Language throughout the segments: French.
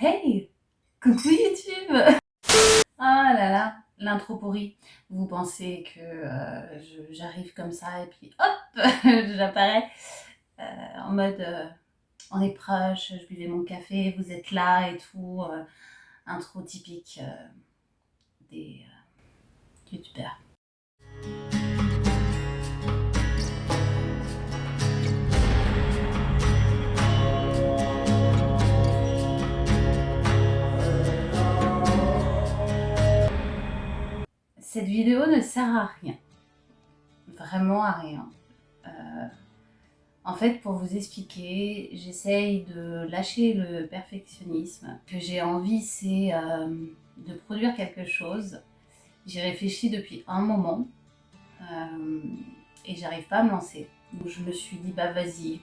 Hey! Coucou YouTube! Ah là là, l'intro pourrie. Vous pensez que j'arrive comme ça et puis hop, j'apparais en mode on est proche, je buvais mon café, vous êtes là et tout. Intro typique des youtubeurs. Cette vidéo ne sert à rien, vraiment à rien. En fait, pour vous expliquer, j'essaye de lâcher le perfectionnisme. Ce que j'ai envie, c'est de produire quelque chose. J'y réfléchis depuis un moment et j'arrive pas à me lancer. Donc je me suis dit, bah vas-y,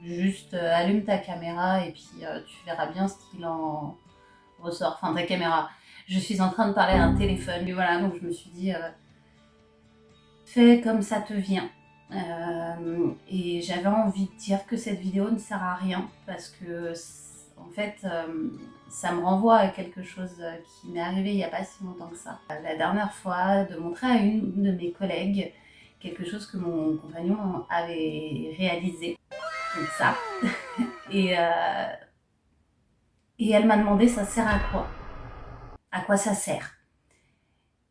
juste allume ta caméra et puis tu verras bien ce qu'il en ressort. Enfin, ta caméra. Je suis en train de parler à un téléphone. Mais voilà, donc je me suis dit, fais comme ça te vient. Et j'avais envie de dire que cette vidéo ne sert à rien parce que en fait ça me renvoie à quelque chose qui m'est arrivé il n'y a pas si longtemps que ça. La dernière fois, de montrer à une de mes collègues quelque chose que mon compagnon avait réalisé, donc ça, et, euh, et elle m'a demandé ça sert à quoi? À quoi ça sert?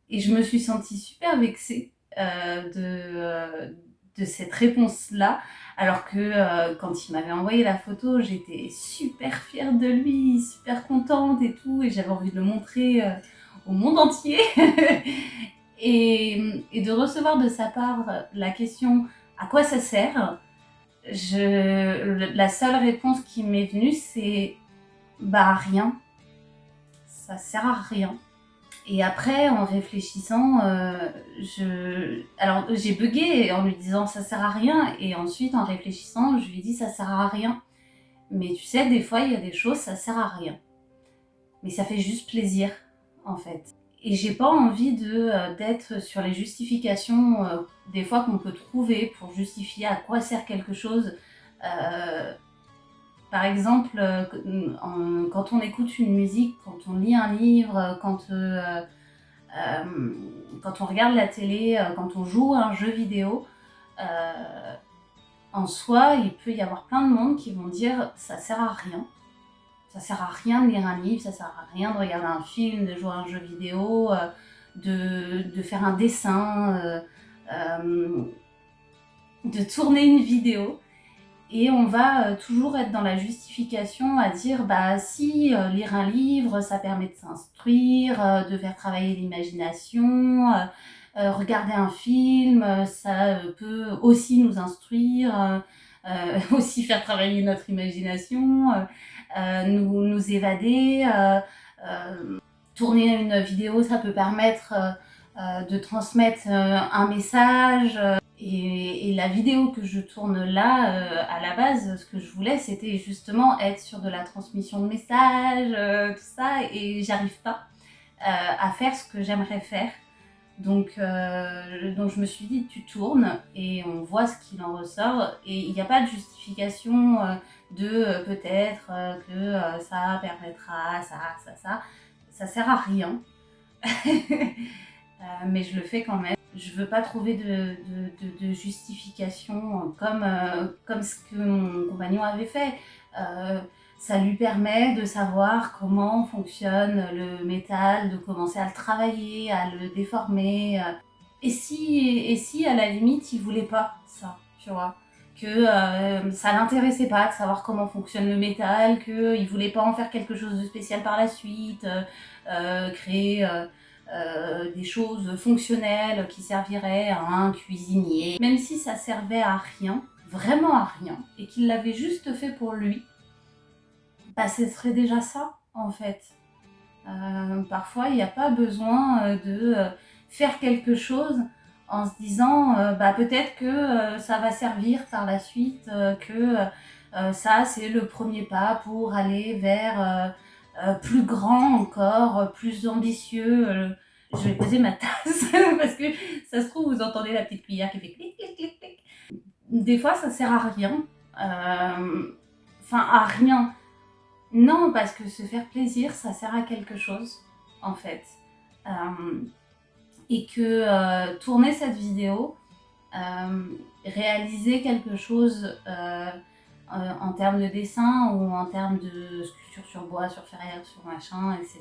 Et je me suis sentie super vexée de cette réponse-là, alors que quand il m'avait envoyé la photo, j'étais super fière de lui, super contente et tout, et j'avais envie de le montrer au monde entier. Et de recevoir de sa part la question « à quoi ça sert ?», la seule réponse qui m'est venue, c'est « bah à rien, ça sert à rien ». Et après, en réfléchissant, alors j'ai bugué en lui disant ça sert à rien, et ensuite en réfléchissant, je lui ai dit ça sert à rien. Mais tu sais, des fois il y a des choses, ça sert à rien. Mais ça fait juste plaisir, en fait. Et j'ai pas envie d'être sur les justifications des fois qu'on peut trouver pour justifier à quoi sert quelque chose. Par exemple, quand on écoute une musique, quand on lit un livre, quand on regarde la télé, quand on joue à un jeu vidéo, en soi, il peut y avoir plein de monde qui vont dire ça sert à rien. Ça sert à rien de lire un livre, ça sert à rien de regarder un film, de jouer à un jeu vidéo, de faire un dessin, de tourner une vidéo. Et on va toujours être dans la justification à dire bah si lire un livre ça permet de s'instruire, de faire travailler l'imagination, regarder un film ça peut aussi nous instruire, aussi faire travailler notre imagination, nous évader, tourner une vidéo ça peut permettre de transmettre un message. Et la vidéo que je tourne là, à la base, ce que je voulais, c'était justement être sur de la transmission de messages, tout ça, et j'arrive pas à faire ce que j'aimerais faire. Donc je me suis dit, tu tournes et on voit ce qu'il en ressort. Et il n'y a pas de justification de peut-être que ça permettra ça. Ça sert à rien. Mais je le fais quand même. Je veux pas trouver de justification comme ce que mon compagnon avait fait. Ça lui permet de savoir comment fonctionne le métal, de commencer à le travailler, à le déformer. Et si à la limite il voulait pas ça, tu vois, que ça l'intéressait pas de savoir comment fonctionne le métal, qu'il voulait pas en faire quelque chose de spécial par la suite, créer des choses fonctionnelles qui serviraient à un cuisinier. Même si ça servait à rien, vraiment à rien, et qu'il l'avait juste fait pour lui, bah ce serait déjà ça en fait. Parfois il n'y a pas besoin de faire quelque chose en se disant bah peut-être que ça va servir par la suite, que ça c'est le premier pas pour aller vers plus grand encore, plus ambitieux. Je vais poser ma tasse parce que ça se trouve vous entendez la petite cuillère qui fait clic clic clic clic. Des fois ça sert à rien, enfin à rien. Non, parce que se faire plaisir, ça sert à quelque chose, en fait. Euh, et que tourner cette vidéo, réaliser quelque chose en termes de dessin ou en termes de sculpture sur bois, sur fer, sur machin, etc.,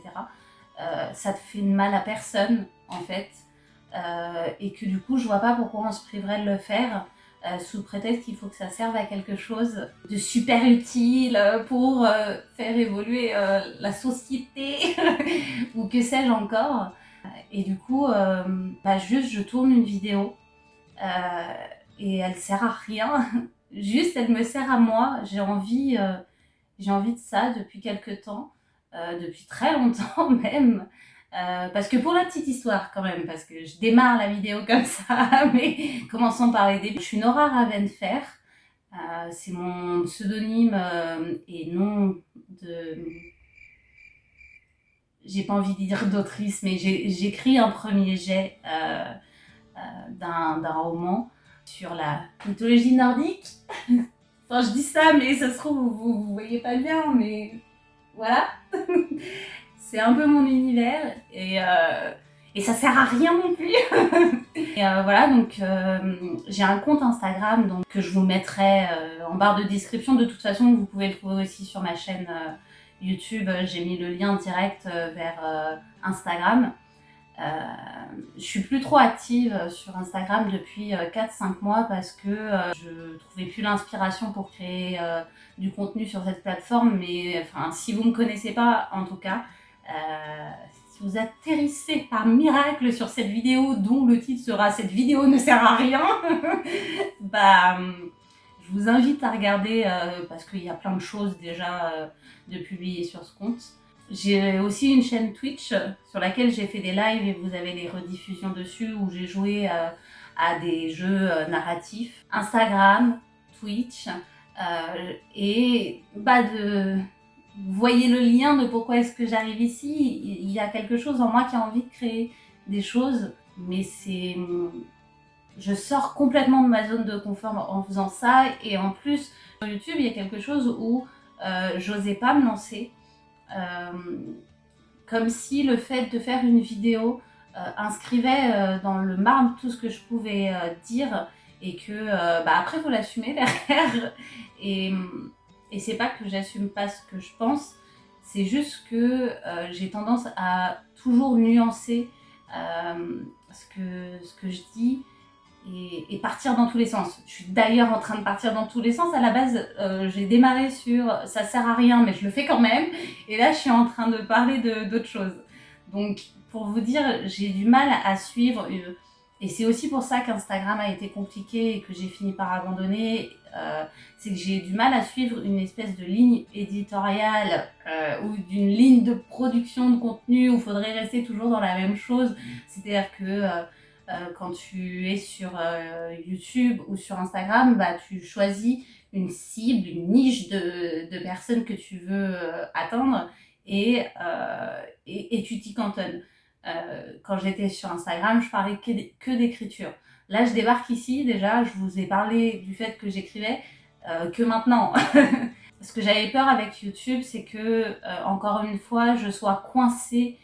ça te fait de mal à personne, en fait. Et que du coup, je vois pas pourquoi on se priverait de le faire sous prétexte qu'il faut que ça serve à quelque chose de super utile pour faire évoluer la société ou que sais-je encore. Et du coup, juste je tourne une vidéo et elle sert à rien. Juste, elle me sert à moi. J'ai envie de ça depuis quelques temps, depuis très longtemps même. Parce que pour la petite histoire quand même, parce que je démarre la vidéo comme ça, mais commençons par les débuts. Je suis Nora Ravenfer, c'est mon pseudonyme et nom de... J'ai pas envie de dire d'autrice, mais j'écris un premier jet d'un roman sur la mythologie nordique. Enfin, je dis ça, mais ça se trouve, vous voyez pas bien, mais voilà. C'est un peu mon univers et ça sert à rien non plus. Et voilà, donc j'ai un compte Instagram donc, que je vous mettrai en barre de description. De toute façon, vous pouvez le trouver aussi sur ma chaîne YouTube. J'ai mis le lien direct vers Instagram. Je suis plus trop active sur Instagram depuis 4-5 mois parce que je trouvais plus l'inspiration pour créer du contenu sur cette plateforme. Mais enfin, si vous me connaissez pas, en tout cas, si vous atterrissez par miracle sur cette vidéo dont le titre sera "Cette vidéo ne sert à rien", je vous invite à regarder parce qu'il y a plein de choses déjà de publier sur ce compte. J'ai aussi une chaîne Twitch sur laquelle j'ai fait des lives et vous avez les rediffusions dessus où j'ai joué à des jeux narratifs. Instagram, Twitch et vous voyez le lien de pourquoi est-ce que j'arrive ici. Il y a quelque chose en moi qui a envie de créer des choses, mais je sors complètement de ma zone de confort en faisant ça. Et en plus, sur YouTube, il y a quelque chose où j'osais pas me lancer. Comme si le fait de faire une vidéo inscrivait dans le marbre tout ce que je pouvais dire et que après il faut l'assumer derrière et c'est pas que j'assume pas ce que je pense, c'est juste que j'ai tendance à toujours nuancer ce que je dis et partir dans tous les sens. Je suis d'ailleurs en train de partir dans tous les sens. À la base, j'ai démarré sur ça sert à rien, mais je le fais quand même. Et là, je suis en train de parler d'autres choses. Donc, pour vous dire, j'ai du mal à suivre. Et c'est aussi pour ça qu'Instagram a été compliqué et que j'ai fini par abandonner. C'est que j'ai du mal à suivre une espèce de ligne éditoriale ou d'une ligne de production de contenu où il faudrait rester toujours dans la même chose. C'est-à-dire que quand tu es sur YouTube ou sur Instagram, tu choisis une cible, une niche de personnes que tu veux atteindre et tu t'y cantonnes. Quand j'étais sur Instagram, je parlais que d'écriture. Là, je débarque ici, déjà, je vous ai parlé du fait que j'écrivais que maintenant. Ce que j'avais peur avec YouTube, c'est que, encore une fois, je sois coincée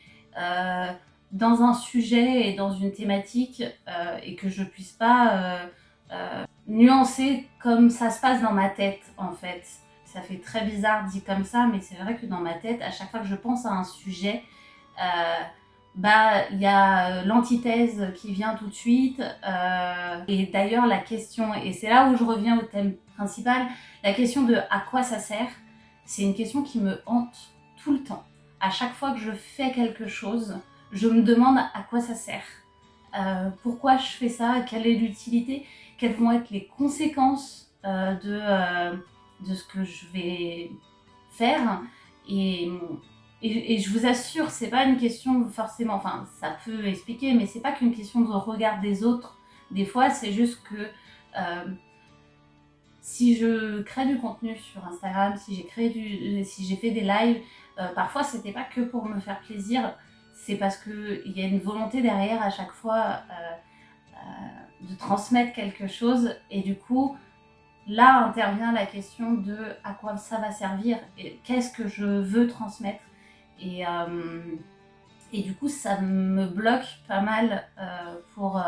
dans un sujet et dans une thématique et que je puisse pas nuancer comme ça se passe dans ma tête, en fait. Ça fait très bizarre dit comme ça, mais c'est vrai que dans ma tête, à chaque fois que je pense à un sujet, il y a l'antithèse qui vient tout de suite. Et d'ailleurs, la question, et c'est là où je reviens au thème principal, la question de à quoi ça sert, c'est une question qui me hante tout le temps. À chaque fois que je fais quelque chose, je me demande à quoi ça sert. Pourquoi je fais ça, quelle est l'utilité, quelles vont être les conséquences de ce que je vais faire. Et je vous assure, c'est pas une question forcément, enfin ça peut expliquer, mais c'est pas qu'une question de regard des autres. Des fois, c'est juste que si je crée du contenu sur Instagram, si j'ai fait des lives, parfois c'était pas que pour me faire plaisir, c'est parce qu'il y a une volonté derrière à chaque fois de transmettre quelque chose et du coup là intervient la question de à quoi ça va servir et qu'est-ce que je veux transmettre. Et, euh, et du coup, ça me bloque pas mal pour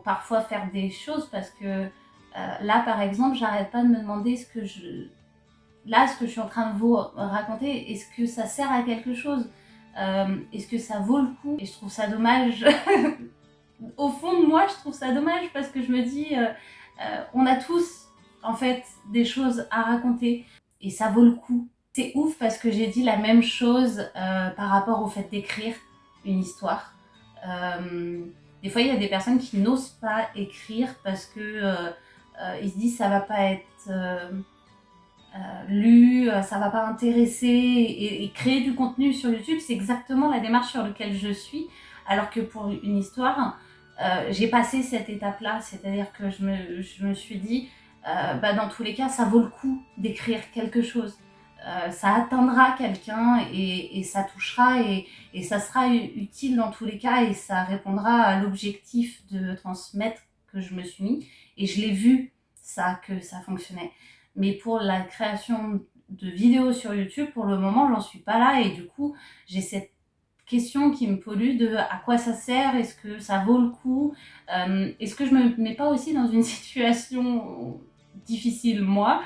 parfois faire des choses parce que là, par exemple, j'arrête pas de me demander ce que je suis en train de vous raconter, est-ce que ça sert à quelque chose? Est-ce que ça vaut le coup? Et je trouve ça dommage. Au fond de moi, je trouve ça dommage parce que je me dis, on a tous en fait des choses à raconter et ça vaut le coup. C'est ouf parce que j'ai dit la même chose par rapport au fait d'écrire une histoire. Des fois, il y a des personnes qui n'osent pas écrire parce que ils se disent ça va pas être lu, ça va pas intéresser et créer du contenu sur YouTube, c'est exactement la démarche sur laquelle je suis. Alors que pour une histoire, j'ai passé cette étape-là, c'est-à-dire que je me suis dit, dans tous les cas, ça vaut le coup d'écrire quelque chose. Ça atteindra quelqu'un et ça touchera et ça sera utile dans tous les cas et ça répondra à l'objectif de transmettre que je me suis mis. Et je l'ai vu, ça, que ça fonctionnait. Mais pour la création de vidéos sur YouTube, pour le moment, j'en suis pas là et du coup, j'ai cette question qui me pollue de à quoi ça sert, est-ce que ça vaut le coup, est-ce que je me mets pas aussi dans une situation difficile moi,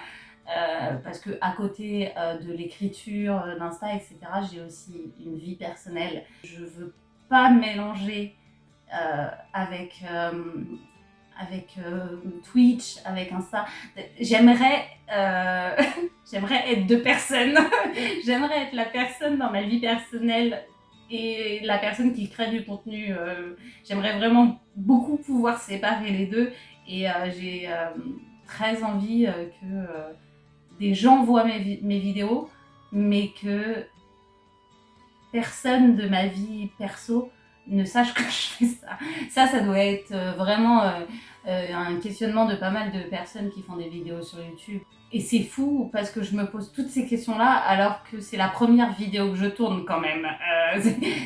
parce que à côté de l'écriture, d'Insta, etc., j'ai aussi une vie personnelle. Je veux pas mélanger avec Twitch, avec Insta. J'aimerais, j'aimerais être deux personnes. J'aimerais être la personne dans ma vie personnelle et la personne qui crée du contenu. J'aimerais vraiment beaucoup pouvoir séparer les deux. Et j'ai très envie que des gens voient mes vidéos, mais que personne de ma vie perso ne sache que je fais ça. Ça doit être vraiment un questionnement de pas mal de personnes qui font des vidéos sur YouTube. Et c'est fou parce que je me pose toutes ces questions-là alors que c'est la première vidéo que je tourne quand même.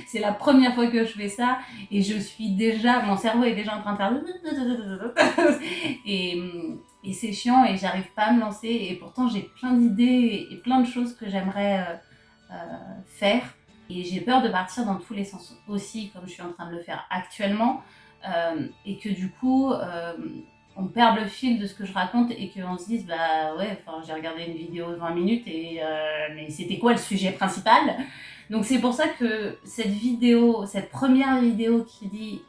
C'est la première fois que je fais ça et je suis déjà, mon cerveau est déjà en train de faire et c'est chiant et j'arrive pas à me lancer et pourtant j'ai plein d'idées et plein de choses que j'aimerais faire. Et j'ai peur de partir dans tous les sens aussi, comme je suis en train de le faire actuellement, et que du coup, on perd le fil de ce que je raconte et qu'on se dise, bah ouais, j'ai regardé une vidéo de 20 minutes et mais c'était quoi le sujet principal? Donc c'est pour ça que cette première vidéo qui dit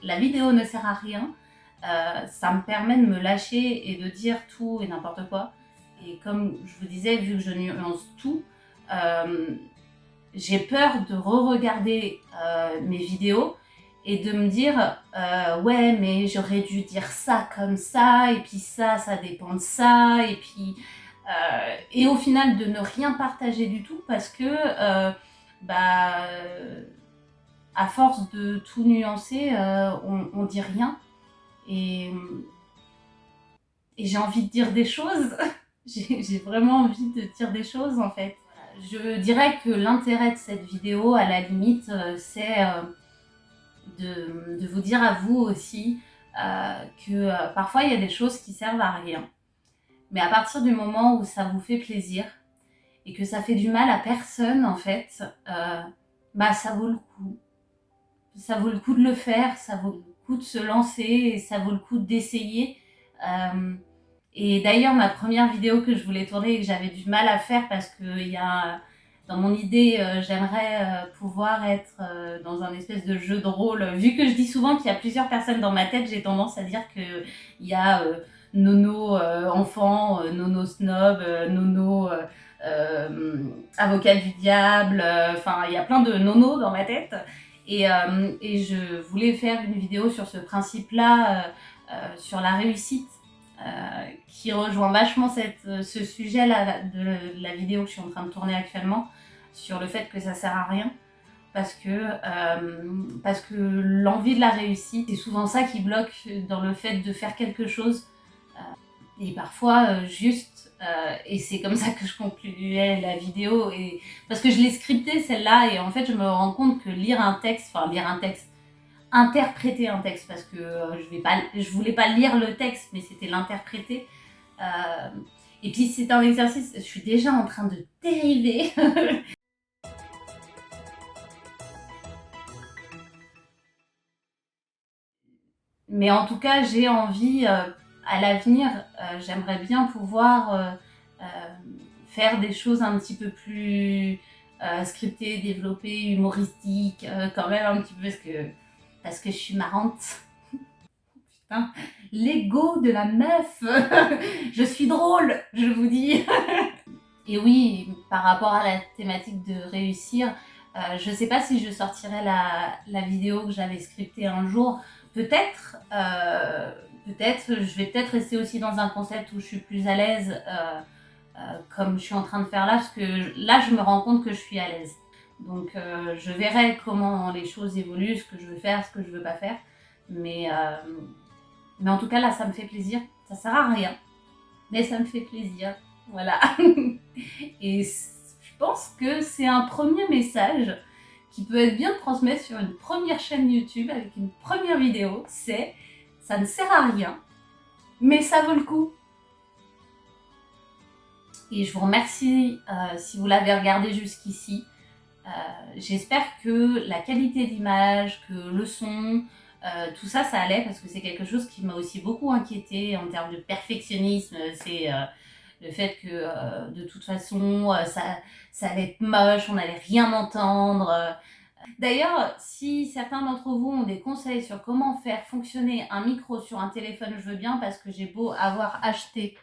la vidéo ne sert à rien, ça me permet de me lâcher et de dire tout et n'importe quoi. Et comme je vous disais, vu que je nuance tout, j'ai peur de re-regarder mes vidéos et de me dire ouais mais j'aurais dû dire ça comme ça et puis ça dépend de ça et au final de ne rien partager du tout parce que à force de tout nuancer on dit rien et, et j'ai envie de dire des choses. J'ai vraiment envie de dire des choses en fait. Je dirais que l'intérêt de cette vidéo, à la limite, c'est de vous dire à vous aussi que parfois il y a des choses qui servent à rien. Mais à partir du moment où ça vous fait plaisir et que ça fait du mal à personne, en fait, ça vaut le coup. Ça vaut le coup de le faire, ça vaut le coup de se lancer et ça vaut le coup d'essayer. Et d'ailleurs, ma première vidéo que je voulais tourner et que j'avais du mal à faire parce que dans mon idée, j'aimerais pouvoir être dans un espèce de jeu de rôle. Vu que je dis souvent qu'il y a plusieurs personnes dans ma tête, j'ai tendance à dire qu'il y a Nono enfant, Nono snob, Nono avocat du diable. Il y a plein de Nono dans ma tête. Et je voulais faire une vidéo sur ce principe-là, sur la réussite. Qui rejoint vachement ce sujet-là de la vidéo que je suis en train de tourner actuellement sur le fait que ça sert à rien parce que l'envie de la réussite, c'est souvent ça qui bloque dans le fait de faire quelque chose et parfois et c'est comme ça que je concluais la vidéo et parce que je l'ai scriptée celle-là et en fait je me rends compte que interpréter un texte parce que je voulais pas lire le texte mais c'était l'interpréter, Et puis c'est un exercice, je suis déjà en train de dériver. Mais en tout cas, j'ai envie, à l'avenir, j'aimerais bien pouvoir faire des choses un petit peu plus scriptées, développées, humoristiques, quand même un petit peu parce que je suis marrante. Putain, l'ego de la meuf. Je suis drôle, je vous dis. Et oui, par rapport à la thématique de réussir, je sais pas si je sortirai la vidéo que j'avais scriptée un jour. Peut-être, je vais peut-être rester aussi dans un concept où je suis plus à l'aise, comme je suis en train de faire là, parce que là, je me rends compte que je suis à l'aise. Donc, je verrai comment les choses évoluent, ce que je veux faire, ce que je veux pas faire. Mais, euh, mais en tout cas, là, ça me fait plaisir. Ça sert à rien, mais ça me fait plaisir. Voilà. Et je pense que c'est un premier message qui peut être bien de transmettre sur une première chaîne YouTube avec une première vidéo. C'est, ça ne sert à rien, mais ça vaut le coup. Et je vous remercie si vous l'avez regardé jusqu'ici. J'espère que la qualité d'image, que le son, tout ça, ça allait parce que c'est quelque chose qui m'a aussi beaucoup inquiétée en termes de perfectionnisme. C'est le fait que de toute façon, ça allait être moche, on n'allait rien entendre. D'ailleurs, si certains d'entre vous ont des conseils sur comment faire fonctionner un micro sur un téléphone, je veux bien parce que j'ai beau avoir acheté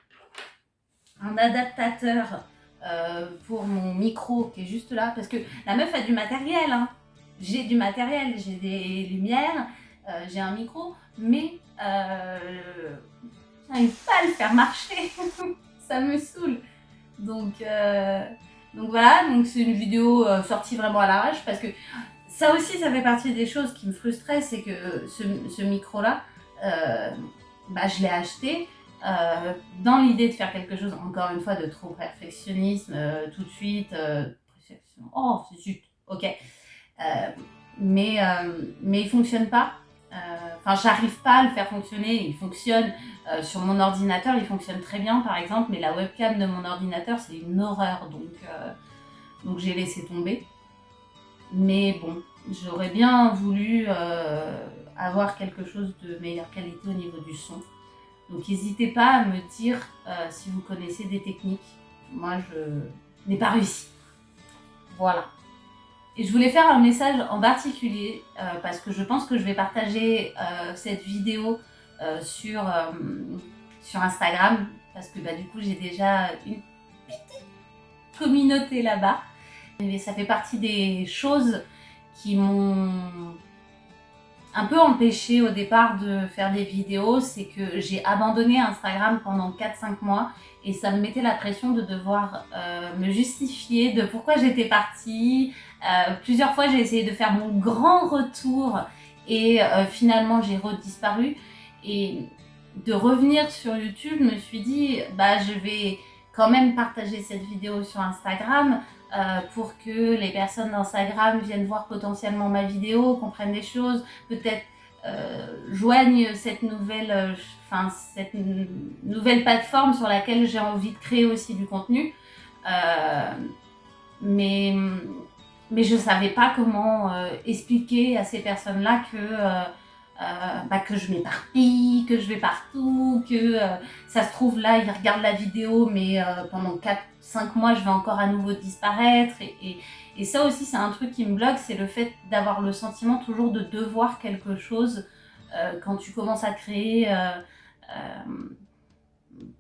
un adaptateur pour mon micro qui est juste là, parce que la meuf a du matériel, hein. J'ai du matériel, j'ai des lumières, j'ai un micro, mais j'arrive pas à le faire marcher. Ça me saoule. Donc, donc voilà, donc c'est une vidéo sortie vraiment à l'arrache parce que ça aussi, ça fait partie des choses qui me frustraient, c'est que ce micro-là, je l'ai acheté dans l'idée de faire quelque chose, encore une fois, de trop perfectionnisme, tout de suite. Oh, zut, ok. Mais il fonctionne pas. Enfin, j'arrive pas à le faire fonctionner. Il fonctionne sur mon ordinateur, il fonctionne très bien, par exemple, mais la webcam de mon ordinateur, c'est une horreur, donc j'ai laissé tomber. Mais bon, j'aurais bien voulu avoir quelque chose de meilleure qualité au niveau du son. Donc n'hésitez pas à me dire si vous connaissez des techniques. Moi, je n'ai pas réussi. Voilà. Et je voulais faire un message en particulier parce que je pense que je vais partager cette vidéo sur Instagram parce que du coup j'ai déjà une petite communauté là-bas. Et ça fait partie des choses qui m'ont un peu empêché au départ de faire des vidéos, c'est que j'ai abandonné Instagram pendant 4-5 mois et ça me mettait la pression de devoir me justifier de pourquoi j'étais partie. Plusieurs fois j'ai essayé de faire mon grand retour et finalement j'ai redisparu. Et de revenir sur YouTube, je me suis dit je vais quand même partager cette vidéo sur Instagram pour que les personnes d'Instagram viennent voir potentiellement ma vidéo, comprennent des choses, peut-être joignent cette nouvelle plateforme sur laquelle j'ai envie de créer aussi du contenu. Mais je ne savais pas comment expliquer à ces personnes-là que je m'éparpille, que je vais partout, que ça se trouve là, ils regardent la vidéo, mais pendant 4-5 mois, je vais encore à nouveau disparaître. Et ça aussi, c'est un truc qui me bloque, c'est le fait d'avoir le sentiment toujours de devoir quelque chose quand tu commences à créer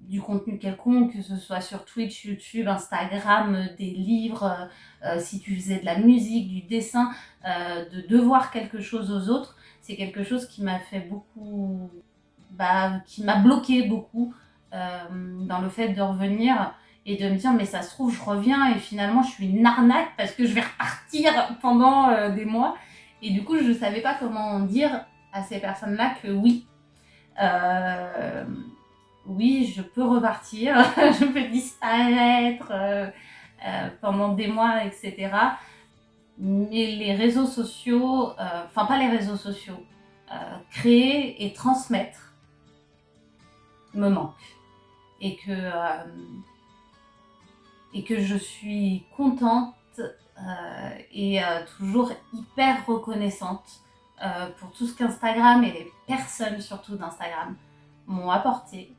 du contenu quelconque, que ce soit sur Twitch, YouTube, Instagram, des livres, si tu faisais de la musique, du dessin, de devoir quelque chose aux autres. C'est quelque chose qui m'a fait beaucoup, qui m'a bloqué beaucoup dans le fait de revenir et de me dire mais ça se trouve je reviens et finalement je suis une arnaque parce que je vais repartir pendant des mois. Et du coup je ne savais pas comment dire à ces personnes-là que oui, je peux repartir, je peux disparaître pendant des mois, etc. Mais les réseaux sociaux, pas les réseaux sociaux, créer et transmettre me manque. et que je suis contente et toujours hyper reconnaissante pour tout ce qu'Instagram et les personnes surtout d'Instagram m'ont apporté.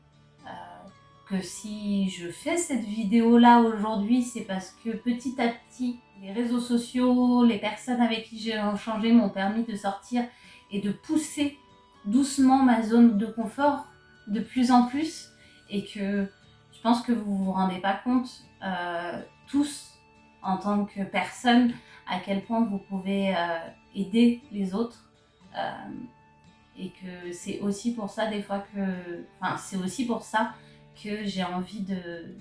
Que si je fais cette vidéo là aujourd'hui, c'est parce que petit à petit, les réseaux sociaux, les personnes avec qui j'ai échangé m'ont permis de sortir et de pousser doucement ma zone de confort de plus en plus, et que je pense que vous vous rendez pas compte tous en tant que personne à quel point vous pouvez aider les autres, et que c'est aussi pour ça des fois que, enfin c'est aussi pour ça que j'ai envie de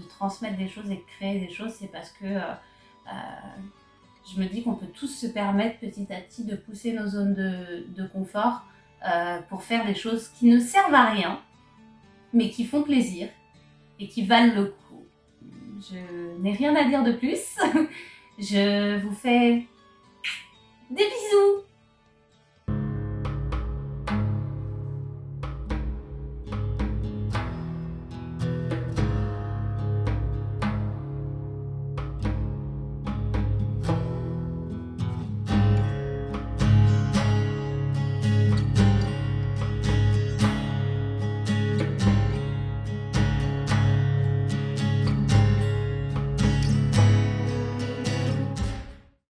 transmettre des choses et de créer des choses. C'est parce que je me dis qu'on peut tous se permettre petit à petit de pousser nos zones de confort pour faire des choses qui ne servent à rien, mais qui font plaisir et qui valent le coup. Je n'ai rien à dire de plus. Je vous fais des bisous.